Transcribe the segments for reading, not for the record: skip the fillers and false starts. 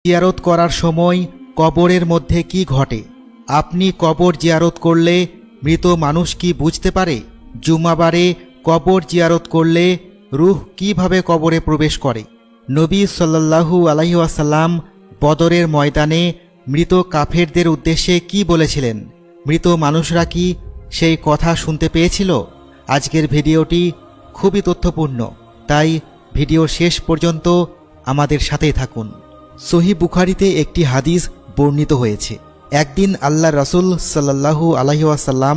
জিয়ারত করার সময় কবরের মধ্যে কি ঘটে? আপনি কবর জিয়ারত করলে মৃত মানুষ কি বুঝতে পারে? জুমাবারে কবর জিয়ারত করলে রূহ কিভাবে কবরে প্রবেশ করে? নবী সাল্লাল্লাহু আলাইহি ওয়াসাল্লাম বদরের ময়দানে মৃত কাফেরদের উদ্দেশ্যে কি বলেছিলেন? মৃত মানুষরা কি সেই কথা শুনতে পেয়েছিল? আজকের ভিডিওটি খুবই তথ্যপূর্ণ, তাই ভিডিও শেষ পর্যন্ত আমাদের সাথেই থাকুন। সহিহ বুখারীতে একটি হাদিস বর্ণিত হয়েছে, একদিন আল্লাহ রাসূল সাল্লাল্লাহু আলাইহি ওয়াসাল্লাম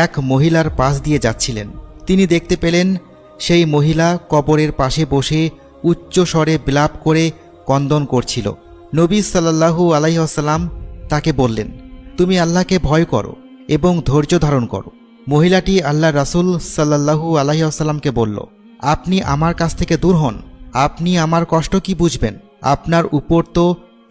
এক মহিলার পাশ দিয়ে যাচ্ছিলেন। তিনি দেখতে পেলেন সেই মহিলা কবরের পাশে বসে উচ্চ স্বরে বিলাপ করে ক্রন্দন করছিল। নবী সাল্লাল্লাহু আলাইহি ওয়াসাল্লাম তাকে বললেন, তুমি আল্লাহকে ভয় করো এবং ধৈর্য ধারণ করো। মহিলাটি আল্লাহ রাসূল সাল্লাল্লাহু আলাইহি ওয়াসাল্লামকে বলল, আপনি আমার কাছ থেকে দূর হন, আপনি আমার কষ্ট কি বুঝবেন? আপনার উপর তো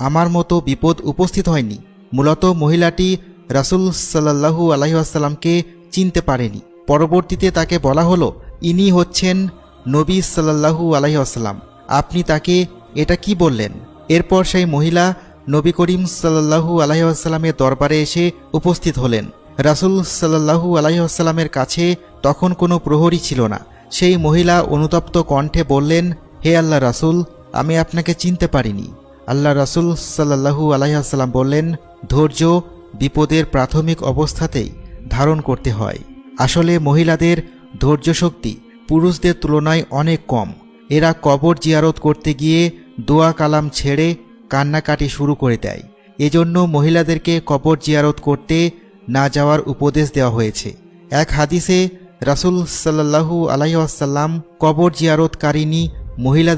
আমার মতো বিপদ উপস্থিত হয়নি। মূলত মহিলাটি রাসূল সাল্লাল্লাহু আলাইহি ওয়াসাল্লামকে চিনতে পারেনি। পরবর্তীতে তাকে বলা হলো, ইনি হচ্ছেন নবী সাল্লাল্লাহু আলাইহি ওয়াসাল্লাম, আপনি তাকে এটা কি বললেন? এরপর সেই মহিলা নবী করিম সাল্লাল্লাহু আলাইহি ওয়াসাল্লামের দরবারে এসে উপস্থিত হলেন। রাসূল সাল্লাল্লাহু আলাইহি ওয়াসাল্লামের কাছে তখন কোনো প্রহরী ছিল না। সেই মহিলা অনুতপ্ত কণ্ঠে বললেন, হে আল্লাহ রাসূল, আমি আপনাকে চিনতে পারিনি। আল্লাহ রাসূল সাল্লাল্লাহু আলাইহি ওয়াসাল্লাম বললেন, ধৈর্য বিপদের প্রাথমিক অবস্থাতেই ধারণ করতে হয়। আসলে মহিলাদের ধৈর্য শক্তি পুরুষদের তুলনায় অনেক কম। এরা কবর জিয়ারত করতে গিয়ে দোয়া কালাম ছেড়ে কান্নাকাটি শুরু করে দেয়। এজন্য মহিলাদেরকে কবর জিয়ারত করতে না যাওয়ার উপদেশ দেওয়া হয়েছে। এক হাদিসে রাসূল সাল্লাল্লাহু আলাইহি ওয়াসাল্লাম কবর জিয়ারতকারিনী মহিলা